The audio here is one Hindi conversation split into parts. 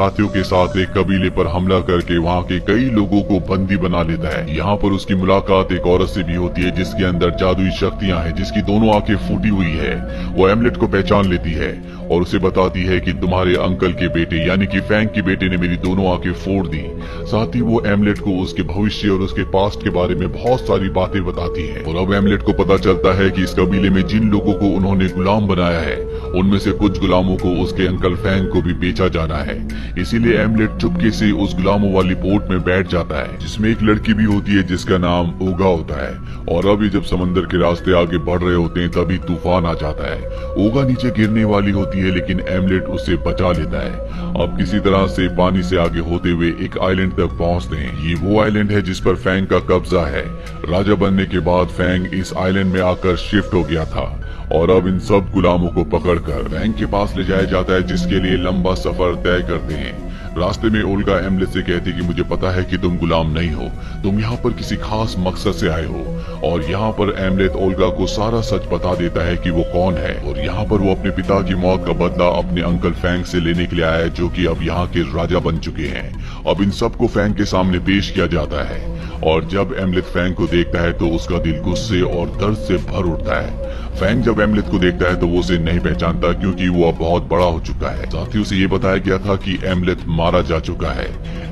साथियों के साथ एक कबीले पर हमला करके वहाँ के कई लोगों को बंदी बना लेता है। यहाँ पर उसकी मुलाकात एक औरत से भी होती है जिसके अंदर जादुई शक्तियाँ हैं, जिसकी दोनों आंखें फूटी हुई है। वो एमलेट को पहचान लेती है और उसे बताती है कि तुम्हारे अंकल के बेटे यानी कि फैंग के बेटे ने मेरी दोनों आंखें फोड़ दी। साथ ही वो एमलेट को उसके भविष्य और उसके पास्ट के बारे में बहुत सारी बातें बताती है। और अब एमलेट को पता चलता है कि इस कबीले में जिन लोगों को उन्होंने गुलाम बनाया है उनमें से कुछ गुलामों को उसके अंकल फैंग को भी बेचा जाना है। इसीलिए एमलेट चुपके से उस गुलामों वाली बोट में बैठ जाता है जिसमें एक लड़की भी होती है जिसका नाम ओगा होता है। और अभी जब समंदर के रास्ते आगे बढ़ रहे होते हैं तभी तूफान आ जाता है। ओगा नीचे गिरने वाली होती है लेकिन एमलेट उसे बचा लेता है। अब किसी तरह से पानी से आगे होते हुए एक आइलैंड तक पहुंचते हैं। ये वो आइलैंड है जिस पर फैंग का कब्जा है। राजा बनने के बाद फैंग इस आइलैंड में आकर शिफ्ट हो गया था और अब इन सब गुलामों को पकड़कर फैंग के पास ले जाया जाता है जिसके लिए लंबा सफर तय करते हैं। रास्ते में ओल्गा एमलेट से कहती कि मुझे पता है कि तुम गुलाम नहीं हो, तुम यहाँ पर किसी खास मकसद से आए हो। और यहाँ पर एमलेट ओल्गा को सारा सच बता देता है कि वो कौन है और यहाँ पर वो अपने पिता की मौत का बदला अपने अंकल फैंग से लेने के लिए आया है जो कि अब यहाँ के राजा बन चुके हैं। अब इन सबको फैंग के सामने पेश किया जाता है और जब एमलेट फैंग को देखता है तो उसका दिल गुस्से और दर्द से भर उठता है। फैंग जब एमलेट को देखता है तो वो उसे नहीं पहचानता क्योंकि वो अब बहुत बड़ा हो चुका है। साथ ही उसे ये बताया गया था कि एमलेट मारा जा चुका है।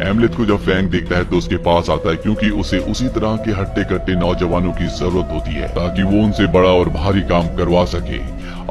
एमलेट को जब फैंग देखता है तो उसके पास आता है क्योंकि उसे उसी तरह के हट्टे कट्टे नौजवानों की जरूरत होती है ताकि वो उनसे बड़ा और भारी काम करवा सके।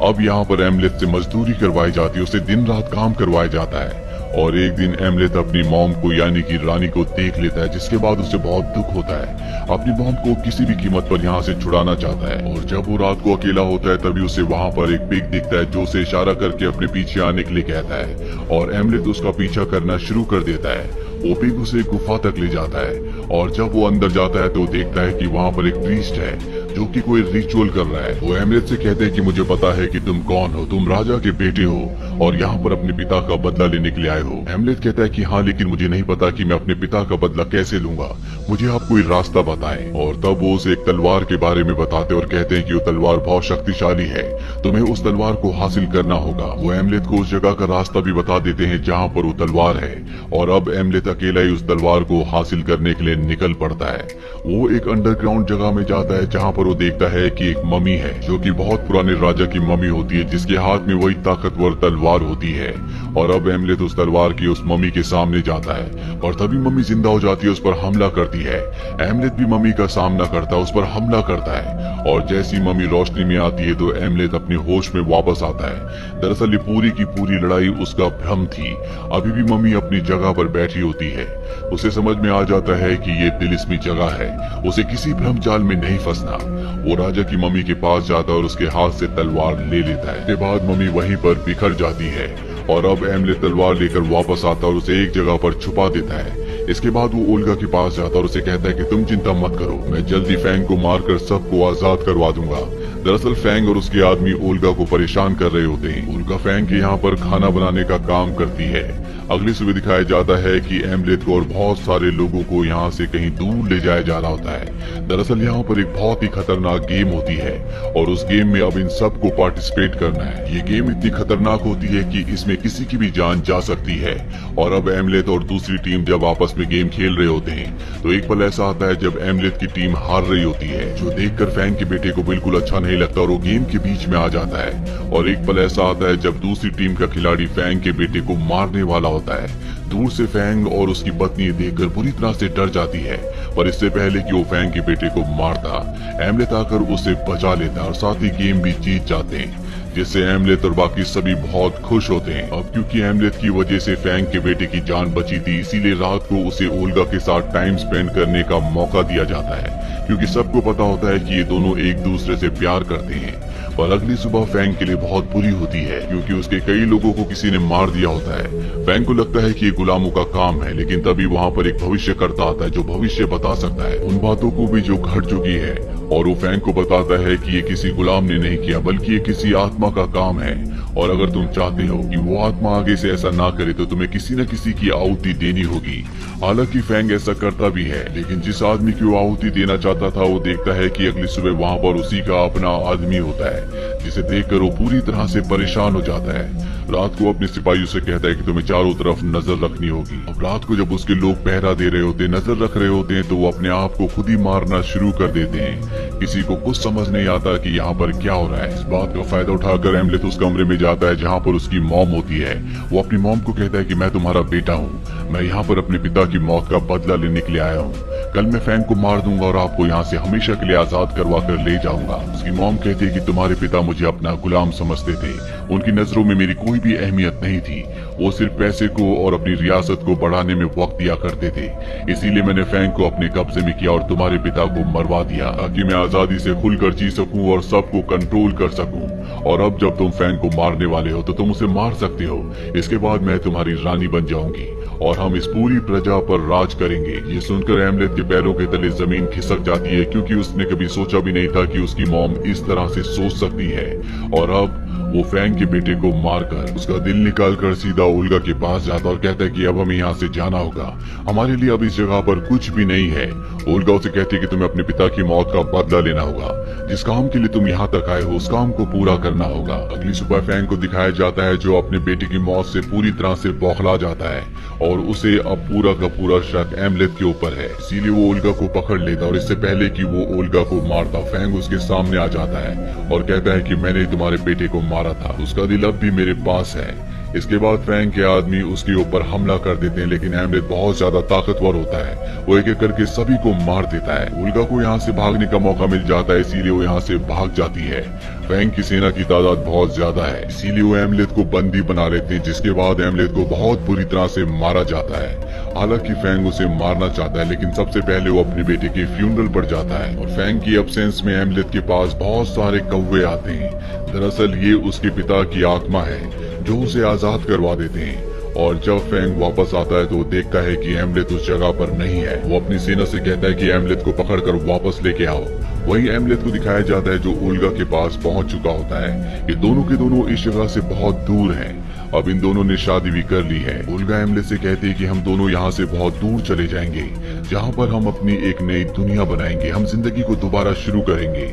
अब यहाँ पर एमलेट से मजदूरी करवाई जाती है, उसे दिन रात काम करवाया जाता है। और एक दिन एमलेट अपनी मॉम को यानी कि रानी को देख लेता है जिसके बाद उसे बहुत दुख होता है। अपनी मॉम को किसी भी कीमत पर यहाँ से छुड़ाना चाहता है और जब वो रात को अकेला होता है तभी उसे वहाँ पर एक पिग दिखता है जो उसे इशारा करके अपने पीछे आने के लिए कहता है और एमलेट उसका पीछा करना शुरू कर देता है। वो पिग उसे गुफा तक ले जाता है और जब वो अंदर जाता है तो देखता है कि वहाँ पर एक प्रीस्ट है जो कि कोई रिचुअल कर रहा है। वो एमलेट से कहते हैं कि मुझे पता है कि तुम कौन हो, तुम राजा के बेटे हो और यहाँ पर अपने पिता का बदला लेने के लिए आए हो। एमलेट कहता है कि हाँ, लेकिन मुझे नहीं पता कि मैं अपने पिता का बदला कैसे लूंगा, मुझे आप कोई रास्ता बताएं। और तब वो उसे एक तलवार के बारे में बताते और कहते हैं कि वो तलवार बहुत शक्तिशाली है, तुम्हें उस तलवार को हासिल करना होगा। वो एमलेट को उस जगह का रास्ता भी बता देते हैं जहाँ पर वो तलवार है और अब एमलेट अकेला ही उस तलवार को हासिल करने के लिए निकल पड़ता है। वो एक अंडरग्राउंड जगह में जाता है जहाँ पर वो देखता है कि एक मम्मी है जो कि बहुत पुराने राजा की मम्मी होती है जिसके हाथ में वही ताकतवर तलवार होती है। और अब एमलेट उस तलवार की उस मम्मी के सामने जाता है और तभी मम्मी जिंदा हो जाती है, उस पर हमला करती है। एमलेट भी मम्मी का सामना करता है, उस पर हमला करता है और जैसी मम्मी रोशनी में आती है तो एमलेट अपने होश में वापस आता है। दरअसल ये पूरी की पूरी लड़ाई उसका भ्रम थी। अभी भी मम्मी अपनी जगह पर बैठी होती है। उसे समझ में आ जाता है कि ये तिलिस्मी जगह है, उसे किसी भ्रम जाल में नहीं फंसना। वो राजा की मम्मी के पास जाता है और उसके हाथ से तलवार ले लेता है। इसके बाद मम्मी वहीं पर बिखर जाती है और अब एमलेट तलवार लेकर वापस आता है और उसे एक जगह पर छुपा देता है। इसके बाद वो ओल्गा के पास जाता है और उसे कहता है कि तुम चिंता मत करो, मैं जल्दी फैंग को मारकर सबको आजाद करवा दूंगा। दरअसल फैंग और उसके आदमी ओल्गा को परेशान कर रहे होते हैं। ओल्गा फैंग के यहाँ पर खाना बनाने का काम करती है। अगली सुबह दिखाया जाता है कि एमलेट को और बहुत सारे लोगों को यहाँ से कहीं दूर ले जाया जा रहा होता है। दरअसल यहाँ पर एक बहुत ही खतरनाक गेम होती है और उस गेम में अब इन सबको पार्टिसिपेट करना है। ये गेम इतनी खतरनाक होती है कि इसमें किसी की भी जान जा सकती है। और अब एमलेट और दूसरी टीम जब आपस में गेम खेल रहे होते हैं तो एक पल ऐसा आता है जब एमलेट की टीम हार रही होती है, जो देखकर फैंग के बेटे को बिल्कुल अच्छा नहीं लगता और वो गेम के बीच में आ जाता है। और एक पल ऐसा आता है जब दूसरी टीम का खिलाड़ी फैंग के बेटे को मारने वाला होता है। दूर से फैंग और उसकी पत्नी देखकर बुरी तरह से डर जाती है, पर इससे पहले कि वो फैंग के बेटे को मारता, एमलेट आकर उसे बचा लेता है और साथ ही गेम भी जीत जाते हैं, जिससे एमलेट और बाकी सभी बहुत खुश होते हैं। अब क्योंकि एमलेट की वजह से फैंग के बेटे की जान बची थी, इसीलिए रात को उसे ओल्गा के साथ टाइम स्पेंड करने का मौका दिया जाता है, क्योंकि सबको पता होता है कि ये दोनों एक दूसरे से प्यार करते हैं। पर अगली सुबह फैंग के लिए बहुत बुरी होती है क्योंकि उसके कई लोगों को किसी ने मार दिया होता है। फैंग को लगता है कि ये गुलामों का काम है, लेकिन तभी वहाँ पर एक भविष्यकर्ता आता है जो भविष्य बता सकता है उन बातों को भी जो घट चुकी है। और वो फैंग को बताता है कि ये किसी गुलाम ने नहीं किया बल्कि ये किसी आत्मा का काम है, और अगर तुम चाहते हो कि वो आत्मा आगे से ऐसा ना करे तो तुम्हें किसी न किसी की आहुति देनी होगी। हालांकि फैंग ऐसा करता भी है, लेकिन जिस आदमी की वो आहुति देना चाहता था वो देखता है कि अगली सुबह वहाँ पर उसी का अपना आदमी होता है जिसे देखकर वो पूरी तरह से परेशान हो जाता है। रात को अपने सिपाहियों से कहता है कि तुम्हें चारों तरफ नजर रखनी होगी। अब रात को जब उसके लोग पहरा दे रहे होते, नजर रख रहे होते हैं, तो वो अपने आप को खुद ही मारना शुरू कर देते हैं। किसी को कुछ समझ नहीं आता कि यहाँ पर क्या हो रहा है। इस बात का फायदा उठाकर एमलेथ उस कमरे में जाता है जहाँ पर उसकी मॉम होती है। वो अपनी मॉम को कहता है कि मैं तुम्हारा बेटा हूँ, मैं यहाँ पर अपने पिता की मौत का बदला लेने के लिए आया हूँ। कल मैं फैंग को मार दूंगा और आपको यहाँ से हमेशा के लिए आजाद करवा कर ले जाऊंगा। उसकी मॉम कहती है कि तुम्हारे पिता मुझे अपना गुलाम समझते थे, उनकी नजरों में मेरी कोई भी अहमियत नहीं थी। वो सिर्फ पैसे को और अपनी रियासत को बढ़ाने में वक्त दिया करते थे। इसीलिए मैंने फैंग को अपने कब्जे में किया और तुम्हारे पिता को मरवा दिया, ताकि मैं आजादी से खुलकर जी सकूं और सबको कंट्रोल कर सकूं। और अब जब तुम फैंग को मारने वाले हो तो तुम उसे मार सकते हो। इसके बाद मैं तुम्हारी रानी बन जाऊंगी और हम इस पूरी प्रजा पर राज करेंगे। ये सुनकर एमलेथ के पैरों के तले जमीन खिसक जाती है, क्योंकि उसने कभी सोचा भी नहीं था कि उसकी मॉम इस तरह से सोच सकती है। और अब वो फैंग के बेटे को मारकर उसका दिल निकालकर सीधा ओल्गा के पास जाता और कहता है कि अब हमें यहाँ से जाना होगा, हमारे लिए अब इस जगह पर कुछ भी नहीं है। ओल्गा उसे कहती है कि तुम्हें अपने पिता की मौत का बदला लेना होगा, जिस काम के लिए तुम यहाँ तक आए हो उस काम को पूरा करना होगा। अगली सुबह फैंग को दिखाया जाता है जो अपने बेटे की मौत से पूरी तरह से बौखला जाता है और उसे अब पूरा का पूरा शक एमलेथ के ऊपर है। इसीलिए वो ओल्गा को पकड़ लेता और इससे पहले कि वो ओल्गा को मारता, फैंग उसके सामने आ जाता है और कहता है कि मैंने तुम्हारे बेटे को मारा था, उसका दिल अब भी मेरे पास है। इसके बाद फैंग के आदमी उसके ऊपर हमला कर देते हैं, लेकिन एमलेथ बहुत ज्यादा ताकतवर होता है। वो एक एक करके सभी को मार देता है। ओल्गा को यहाँ से भागने का मौका मिल जाता है, इसीलिए वो यहाँ से भाग जाती है। फैंग की सेना की तादाद बहुत ज्यादा है, इसीलिए वो एमलेथ को बंदी बना लेते हैं, जिसके बाद एमलेथ को बहुत बुरी तरह से मारा जाता है। हालांकि फैंग उसे मारना चाहता है, लेकिन सबसे पहले वो अपने बेटे के फ्यूनरल पर जाता है और फैंग की एब्सेंस में एमलेथ के पास बहुत सारे कौवे आते हैं। दरअसल ये उसके पिता की आत्मा है जो उसे आजाद करवा देते हैं। और जब फैंग वापस आता है तो वो देखता है कि एमलेथ उस जगह पर नहीं है। वो अपनी सेना से कहता है कि एमलेथ को पकड़कर वापस लेके आओ। वहीं एमलेथ को दिखाया जाता है जो ओल्गा के पास पहुंच चुका होता है। ये दोनों के दोनों इस जगह से बहुत दूर हैं। अब इन दोनों ने शादी भी कर ली है। ओल्गा एमलेथ से कहती है कि हम दोनों यहाँ से बहुत दूर चले जाएंगे, जहाँ पर हम अपनी एक नई दुनिया बनाएंगे, हम जिंदगी को दोबारा शुरू करेंगे।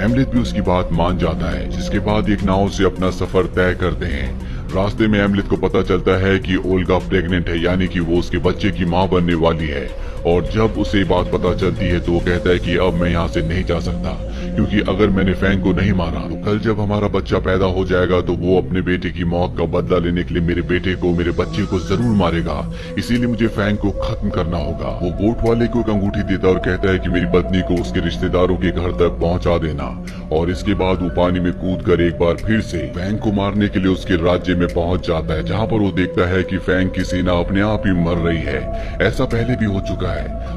एमलेथ भी उसकी बात मान जाता है, जिसके बाद एक नाव से अपना सफर तय करते हैं। रास्ते में एमलेथ को पता चलता है कि ओल्गा प्रेग्नेंट है, यानी कि वो उसके बच्चे की मां बनने वाली है। और जब उसे बात पता चलती है तो वो कहता है कि अब मैं यहाँ से नहीं जा सकता, क्योंकि अगर मैंने फैंग को नहीं मारा तो कल जब हमारा बच्चा पैदा हो जाएगा तो वो अपने बेटे की मौत का बदला लेने के लिए मेरे बेटे को, मेरे बच्चे को जरूर मारेगा। इसीलिए मुझे फैंग को खत्म करना होगा। वो बोट वाले को एक अंगूठी देता और कहता है कि मेरी पत्नी को उसके रिश्तेदारों के घर तक पहुँचा देना। और इसके बाद वो पानी में कूद कर एक बार फिर से फैंग को मारने के लिए उसके राज्य में पहुंच जाता है, जहां पर वो देखता है कि फैंग की सेना अपने आप ही मर रही है। ऐसा पहले भी हो चुका है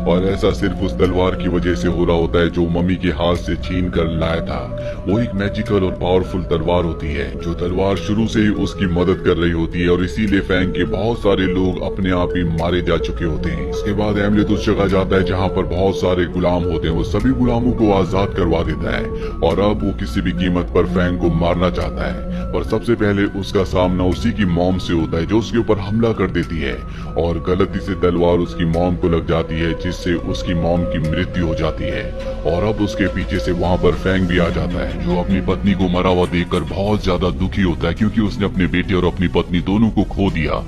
और ऐसा सिर्फ उस तलवार की वजह से हो रहा होता है जो मम्मी के हाथ से छीन कर लाया था। वो एक मैजिकल और पावरफुल तलवार होती है, जो तलवार शुरू से ही उसकी मदद कर रही होती है और इसीलिए फैंग के बहुत सारे लोग अपने आप ही मारे जा चुके होते हैं। इसके बाद एमलेथ उस जगह जाता है जहाँ पर बहुत सारे गुलाम होते हैं। वो सभी गुलामों को आजाद करवा देता है और अब वो किसी भी कीमत पर फैंग को मारना चाहता है। पर सबसे पहले उसका सामना उसी की मॉम से होता है, जो उसके ऊपर हमला कर देती है और गलती से तलवार उसकी मॉम को लग जाती है, जिससे उसकी मॉम की मृत्यु हो जाती है। और अब उसके पीछे से वहाँ पर फैंग भी आ जाता है, जो अपनी पत्नी को मरा हुआ देखकर बहुत ज्यादा दुखी होता है, क्योंकि उसने अपने बेटे और अपनी पत्नी दोनों को खो दिया।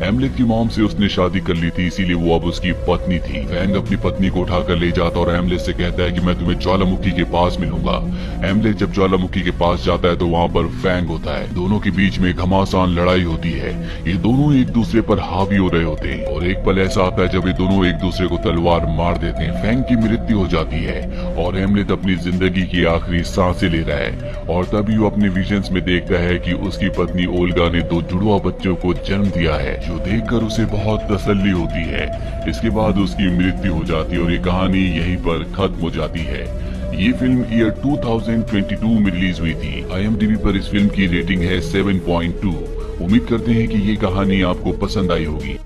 एमलेथ की मॉम से उसने शादी कर ली थी, इसीलिए वो अब उसकी पत्नी थी। फैंग अपनी पत्नी को उठाकर ले जाता और एमलेथ से कहता है कि मैं तुम्हें ज्वालामुखी के पास मिलूंगा। एमलेथ जब ज्वालामुखी के पास जाता है तो वहाँ पर फैंग होता है। दोनों के बीच में घमासान लड़ाई होती है। ये दोनों एक दूसरे पर हावी हो रहे होते हैं और एक पल ऐसा आता है जब ये दोनों एक दूसरे को तलवार मार देते हैं। फैंग की मृत्यु हो जाती है और एमलेथ अपनी जिंदगी की आखिरी सांसें ले रहा है। और तभी वो अपने विजन्स में देखता है कि उसकी पत्नी ओल्गा ने 2 जुड़वा बच्चों को जन्म दिया है, जो देखकर उसे बहुत तसल्ली होती है। इसके बाद उसकी मृत्यु हो जाती है और ये कहानी यहीं पर खत्म हो जाती है। ये फिल्म ईयर 2022 में रिलीज हुई थी। IMDb पर इस फिल्म की रेटिंग है 7.2। उम्मीद करते हैं कि ये कहानी आपको पसंद आई होगी।